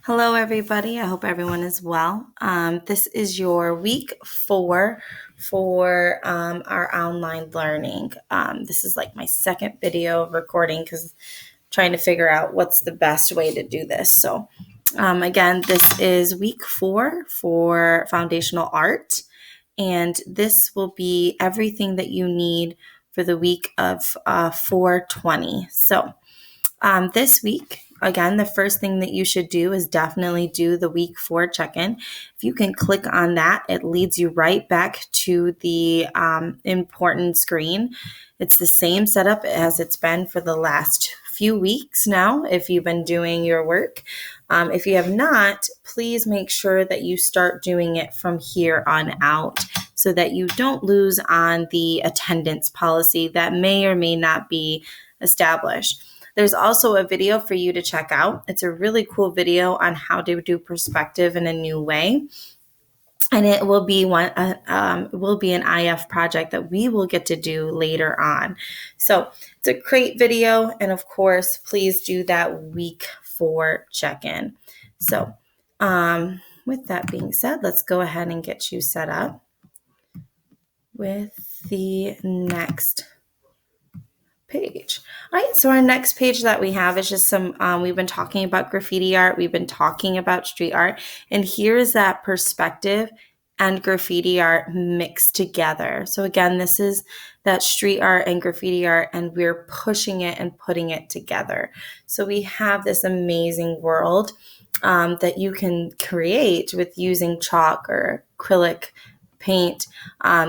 Hello, everybody. I hope everyone is well. This is your week 4 for our online learning. This is like my second video recording because trying to figure out what's the best way to do this. So, again, this is week 4 for foundational art, and this will be everything that you need for the week of 420. So, this week, again, the first thing that you should do is definitely do the week 4 check-in. If you can click on that, it leads you right back to the important screen. It's the same setup as it's been for the last few weeks now if you've been doing your work. If you have not, please make sure that you start doing it from here on out so that you don't lose on the attendance policy that may or may not be established. There's also a video for you to check out. It's a really cool video on how to do perspective in a new way. And it will be an IF project that we will get to do later on. So it's a great video. And of course, please do that week 4 check-in. So with that being said, let's go ahead and get you set up with the next page. All right, so our next page that we have is just some, we've been talking about graffiti art, we've been talking about street art, and here is that perspective and graffiti art mixed together. So again, this is that street art and graffiti art, and we're pushing it and putting it together. So we have this amazing world that you can create with using chalk or acrylic paint.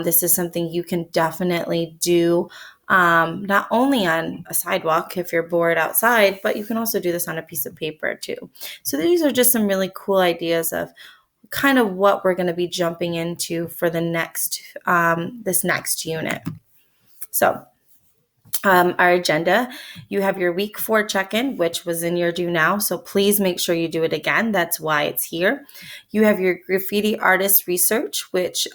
This is something you can definitely do not only on a sidewalk if you're bored outside, but you can also do this on a piece of paper too. So these are just some really cool ideas of kind of what we're going to be jumping into for the next this next unit. So our agenda, you have your week 4 check-in, which was in your do now. So please make sure you do it again. That's why it's here. You have your graffiti artist research, which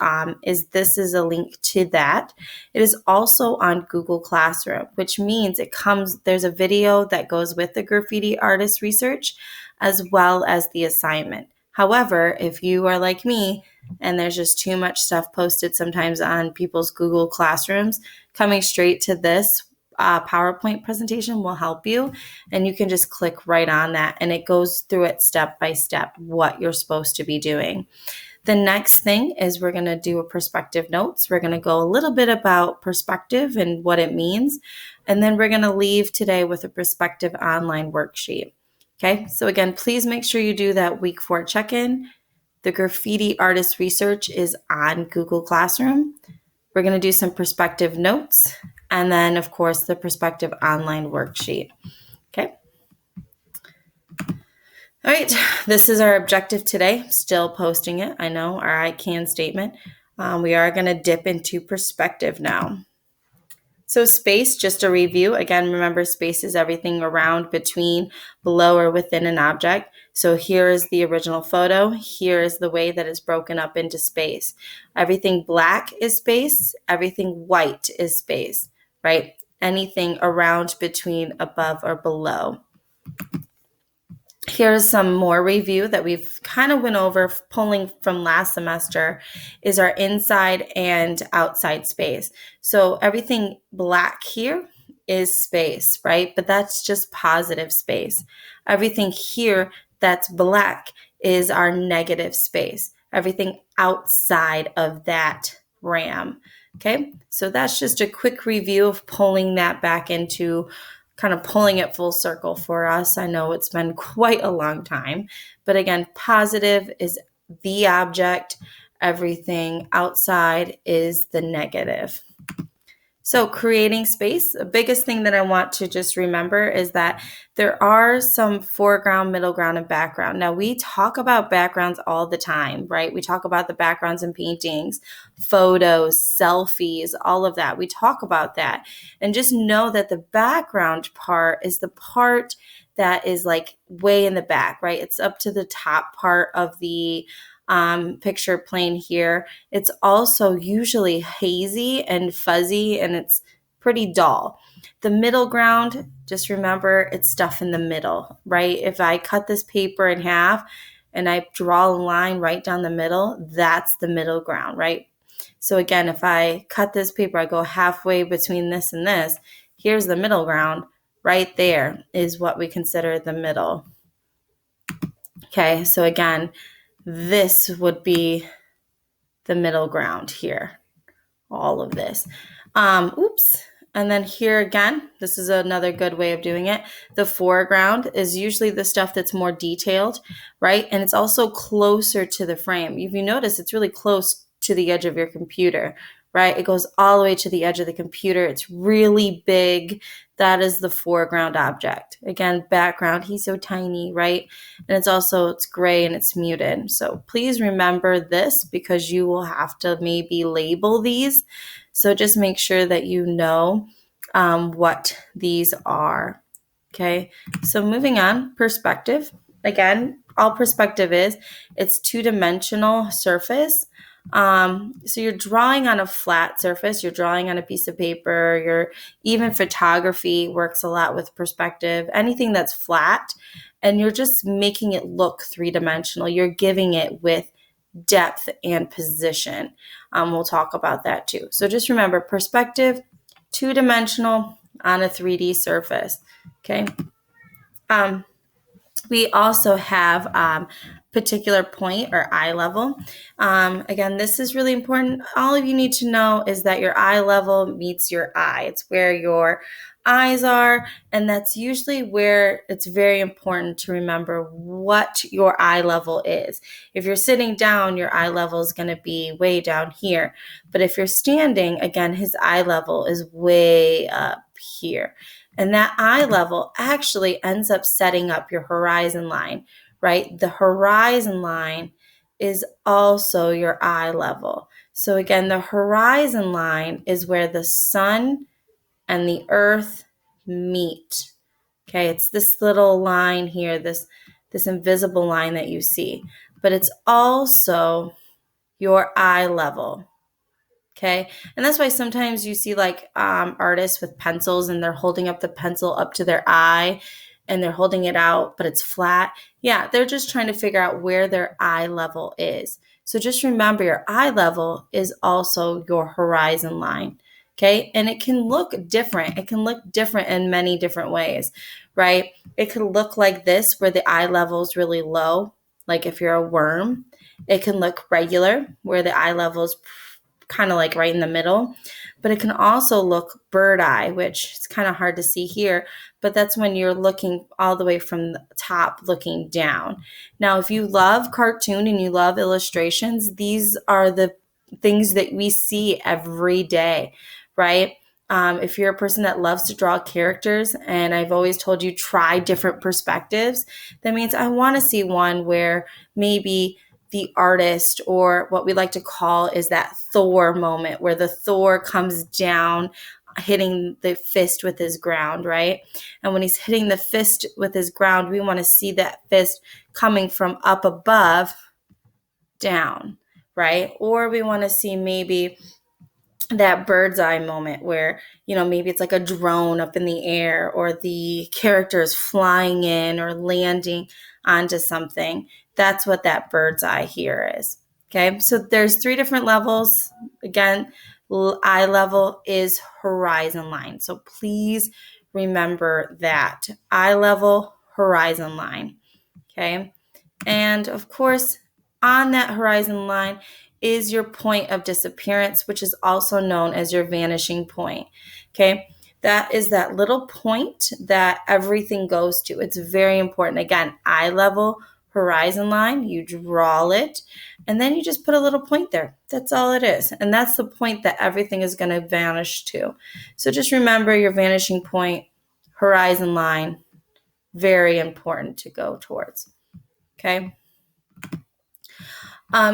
this is a link to that. It is also on Google Classroom, which means there's a video that goes with the graffiti artist research as well as the assignment. However, if you are like me and there's just too much stuff posted sometimes on people's Google Classrooms, coming straight to this PowerPoint presentation will help you, and you can just click right on that and it goes through it step by step what you're supposed to be doing. The next thing is we're going to do a perspective notes. We're going to go a little bit about perspective and what it means, and then we're going to leave today with a perspective online worksheet. Okay, so again, please make sure you do that week 4 check-in. The graffiti artist research is on Google Classroom. We're going to do some perspective notes, and then, of course, the perspective online worksheet. Okay. All right, this is our objective today. Still posting it. I know, our I can statement. We are going to dip into perspective now. So space, just a review. Again, remember space is everything around, between, below, or within an object. So here is the original photo. Here is the way that it's broken up into space. Everything black is space. Everything white is space, right? Anything around, between, above, or below. Here's some more review that we've kind of went over, pulling from last semester, is our inside and outside space. So everything black here is space, right? But that's just positive space. Everything here that's black is our negative space. Everything outside of that RAM. Okay, so that's just a quick review of pulling that back into kind of pulling it full circle for us. I know it's been quite a long time, but again, positive is the object. Everything outside is the negative. So creating space, the biggest thing that I want to just remember is that there are some foreground, middle ground, and background. Now, we talk about backgrounds all the time, right? We talk about the backgrounds in paintings, photos, selfies, all of that. We talk about that. And just know that the background part is the part that is like way in the back, right? It's up to the top part of the picture plane here. It's also usually hazy and fuzzy, and it's pretty dull. The middle ground, just remember it's stuff in the middle, right? If I cut this paper in half and I draw a line right down the middle, that's the middle ground, right? So again, if I cut this paper, I go halfway between this and this, here's the middle ground. Right there is what we consider the middle. Okay, so again, this would be the middle ground here, all of this. Oops. And then here again, this is another good way of doing it. The foreground is usually the stuff that's more detailed, right? And it's also closer to the frame. If you notice, it's really close to the edge of your computer, right? It goes all the way to the edge of the computer. It's really big. That is the foreground object. Again, background, he's so tiny, right? And it's gray and it's muted. So please remember this because you will have to maybe label these. So just make sure that you know what these are. Okay, so moving on, perspective. Again, all perspective is, it's two-dimensional surface. So you're drawing on a flat surface, you're drawing on a piece of paper, even photography works a lot with perspective, anything that's flat, and you're just making it look three-dimensional. You're giving it with depth and position. We'll talk about that too. So just remember, perspective, two-dimensional on a 3D surface. Okay. We also have particular point or eye level. Again, this is really important. All of you need to know is that your eye level meets your eye. It's where your eyes are, and that's usually where it's very important to remember what your eye level is. If you're sitting down, your eye level is going to be way down here. But if you're standing, again, his eye level is way up here. And that eye level actually ends up setting up your horizon line, right? The horizon line is also your eye level. So again, the horizon line is where the sun and the earth meet. Okay, it's this little line here, this invisible line that you see, but it's also your eye level. Okay, and that's why sometimes you see like artists with pencils and they're holding up the pencil up to their eye and they're holding it out, but it's flat. Yeah, they're just trying to figure out where their eye level is. So just remember, your eye level is also your horizon line. Okay, and it can look different. It can look different in many different ways, right? It could look like this, where the eye level is really low, like if you're a worm. It can look regular, where the eye level is kind of like right in the middle. But it can also look bird eye, which is kind of hard to see here, but that's when you're looking all the way from the top looking down. Now, if you love cartoon and you love illustrations, these are the things that we see every day, right? If you're a person that loves to draw characters, and I've always told you try different perspectives, that means I want to see one where maybe the artist, or what we like to call is that Thor moment, where the Thor comes down hitting the fist with his ground, right? And when he's hitting the fist with his ground, we want to see that fist coming from up above down, right? Or we want to see maybe that bird's eye moment where, maybe it's like a drone up in the air, or the character is flying in or landing onto something. That's what that bird's eye here is. Okay, so there's 3 different levels. Again, eye level is horizon line. So please remember that. Eye level, horizon line. Okay, and of course, on that horizon line is your point of disappearance, which is also known as your vanishing point. Okay, that is that little point that everything goes to. It's very important. Again, eye level, horizon line, you draw it, and then you just put a little point there. That's all it is. And that's the point that everything is going to vanish to. So just remember your vanishing point, horizon line, very important to go towards. Okay.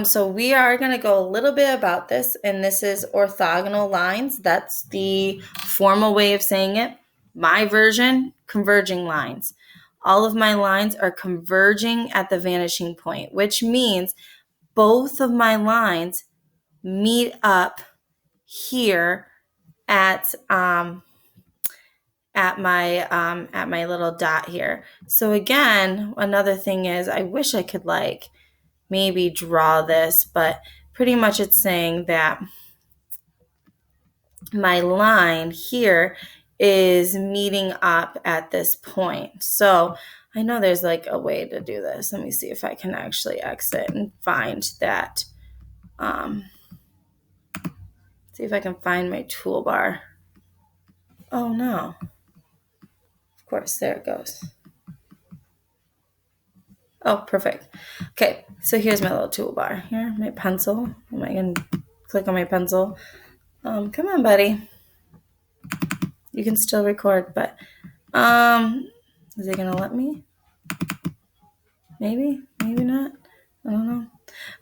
So we are going to go a little bit about this, and this is orthogonal lines. That's the formal way of saying it. My version, converging lines. All of my lines are converging at the vanishing point, which means both of my lines meet up here at at my little dot here. So again, another thing is I wish I could like maybe draw this, but pretty much it's saying that my line here is meeting up at this point. So I know there's like a way to do this. Let me see if I can actually exit and find that. See if I can find my toolbar. Oh no. Of course, there it goes. Oh, perfect. Okay, so here's my little toolbar. Here, my pencil. Am I going to click on my pencil? Come on, buddy. You can still record, but is it going to let me? Maybe not. I don't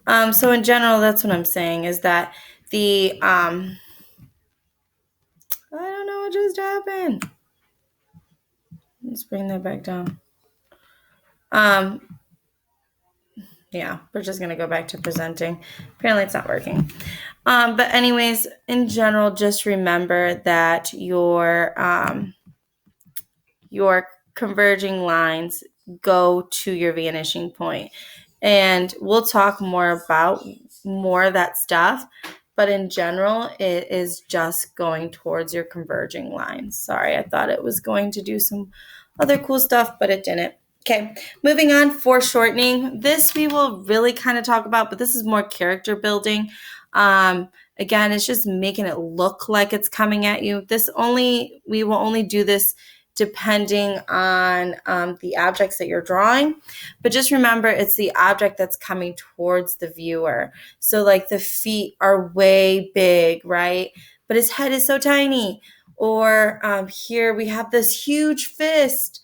know. So in general, that's what I'm saying is that the I don't know what just happened. Let's bring that back down. Yeah, we're just gonna go back to presenting. Apparently it's not working. But anyways, in general, just remember that your converging lines go to your vanishing point. And we'll talk more about more of that stuff. But in general, it is just going towards your converging lines. Sorry, I thought it was going to do some other cool stuff, but it didn't. Okay, moving on, foreshortening. This we will really kind of talk about, but this is more character building. Again, it's just making it look like it's coming at you. We will only do this depending on the objects that you're drawing. But just remember, it's the object that's coming towards the viewer. So like the feet are way big, right? But his head is so tiny. Or here we have this huge fist,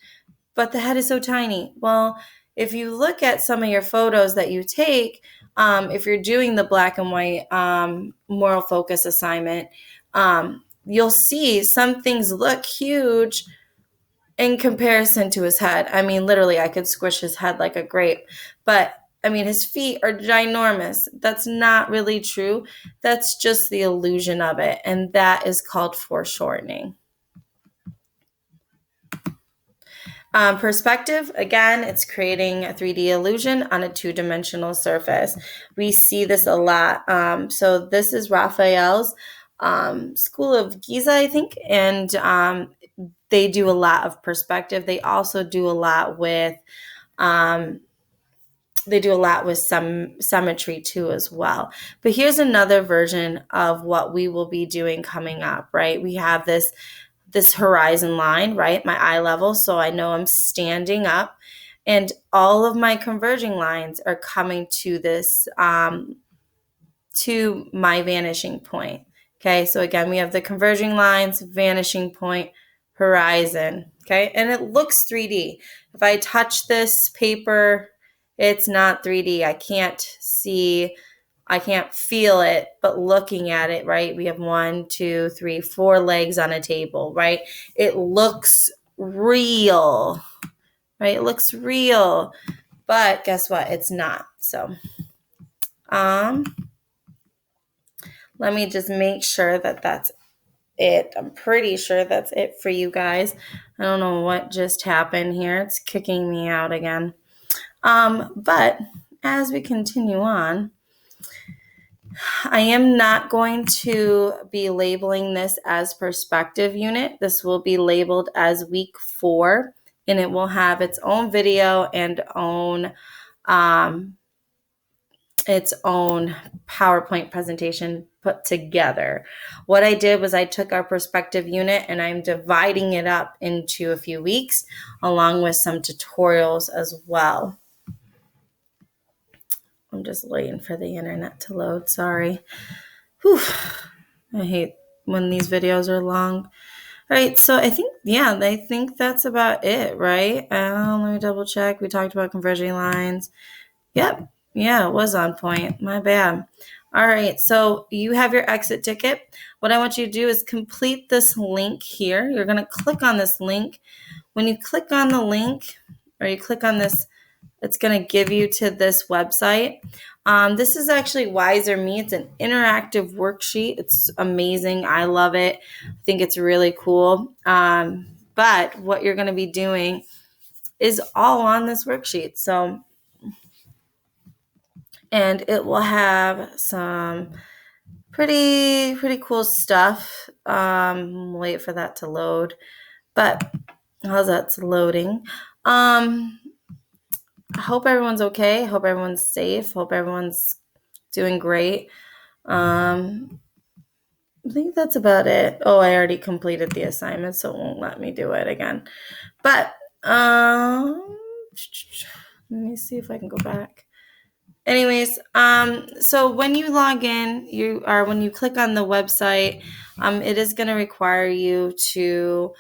but the head is so tiny. Well, if you look at some of your photos that you take, if you're doing the black and white moral focus assignment, you'll see some things look huge in comparison to his head. I mean, literally, I could squish his head like a grape. But, I mean, his feet are ginormous. That's not really true. That's just the illusion of it. And that is called foreshortening. Perspective, again, it's creating a 3D illusion on a two-dimensional surface. We see this a lot. So this is Raphael's School of Giza, I think, and they do a lot of perspective. They also do a lot with some symmetry too as well. But here's another version of what we will be doing coming up, right? We have this horizon line, right? My eye level. So I know I'm standing up and all of my converging lines are coming to this, to my vanishing point. Okay. So again, we have the converging lines, vanishing point, horizon. Okay. And it looks 3D. If I touch this paper, it's not 3D. I can't feel it, but looking at it, right? We have 1, 2, 3, 4 legs on a table, right? It looks real, right? It looks real, but guess what? It's not. So, let me just make sure that that's it. I'm pretty sure that's it for you guys. I don't know what just happened here. It's kicking me out again. But as we continue on, I am not going to be labeling this as perspective unit. This will be labeled as week 4, and it will have its own video and its own PowerPoint presentation put together. What I did was I took our perspective unit and I'm dividing it up into a few weeks along with some tutorials as well. I'm just waiting for the internet to load. Sorry. Whew. I hate when these videos are long. All right. So I think that's about it, right? Let me double check. We talked about converging lines. Yep. Yeah, it was on point. My bad. All right. So you have your exit ticket. What I want you to do is complete this link here. You're going to click on this link. When you click on the link or you click on this, it's going to give you to this website. This is actually Wiser Me. It's an interactive worksheet. It's amazing. I love it. I think it's really cool. but what you're going to be doing is all on this worksheet. So, and it will have some pretty cool stuff. Wait for that to load. But how's that's loading? I hope everyone's okay. Hope everyone's safe. Hope everyone's doing great. I think that's about it. Oh, I already completed the assignment, so it won't let me do it again. But let me see if I can go back. Anyways, so when you log in, when you click on the website, it is going to require you to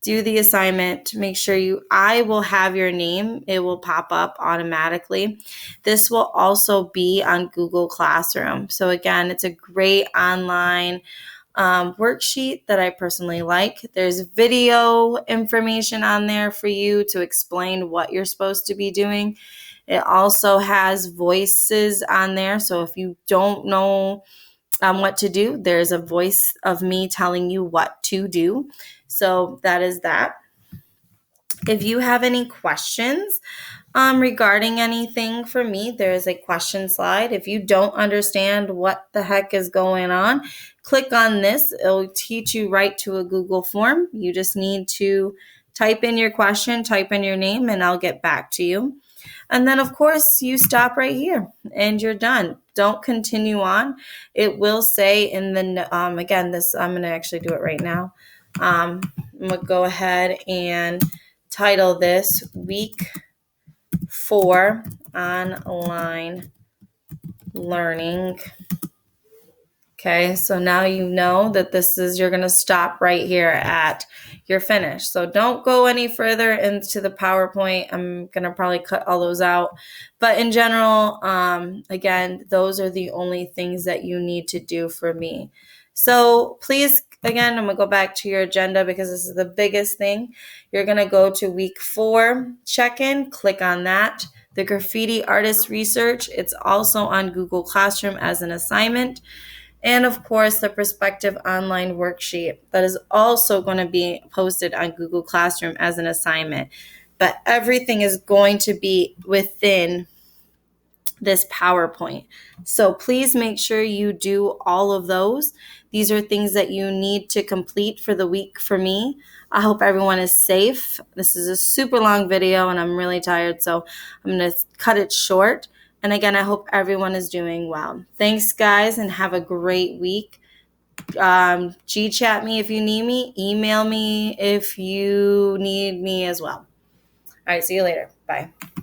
do the assignment. Make sure I will have your name. It will pop up automatically. This will also be on Google Classroom. So again, it's a great online worksheet that I personally like. There's video information on there for you to explain what you're supposed to be doing. It also has voices on there. So if you don't know what to do, there's a voice of me telling you what to do. So that is that. If you have any questions regarding anything for me, there's a question slide. If you don't understand what the heck is going on, click on this. It'll teach you right to a Google form. You just need to type in your question, type in your name, and I'll get back to you. And then, of course, you stop right here and you're done. Don't continue on. It will say in the, again, this, I'm going to actually do it right now. I'm going to go ahead and title this Week 4 Online Learning. Okay, so now you know that you're going to stop right here at your finish. So don't go any further into the PowerPoint. I'm going to probably cut all those out. But in general, again, those are the only things that you need to do for me. So please, again, I'm going to go back to your agenda because this is the biggest thing. You're going to go to week 4 check-in, click on that. The graffiti artist research, it's also on Google Classroom as an assignment. And of course, the Perspective online worksheet that is also going to be posted on Google Classroom as an assignment. But everything is going to be within this PowerPoint. So please make sure you do all of those. These are things that you need to complete for the week for me. I hope everyone is safe. This is a super long video and I'm really tired, so I'm going to cut it short. And again, I hope everyone is doing well. Thanks, guys, and have a great week. G-chat me if you need me. Email me if you need me as well. All right, see you later. Bye.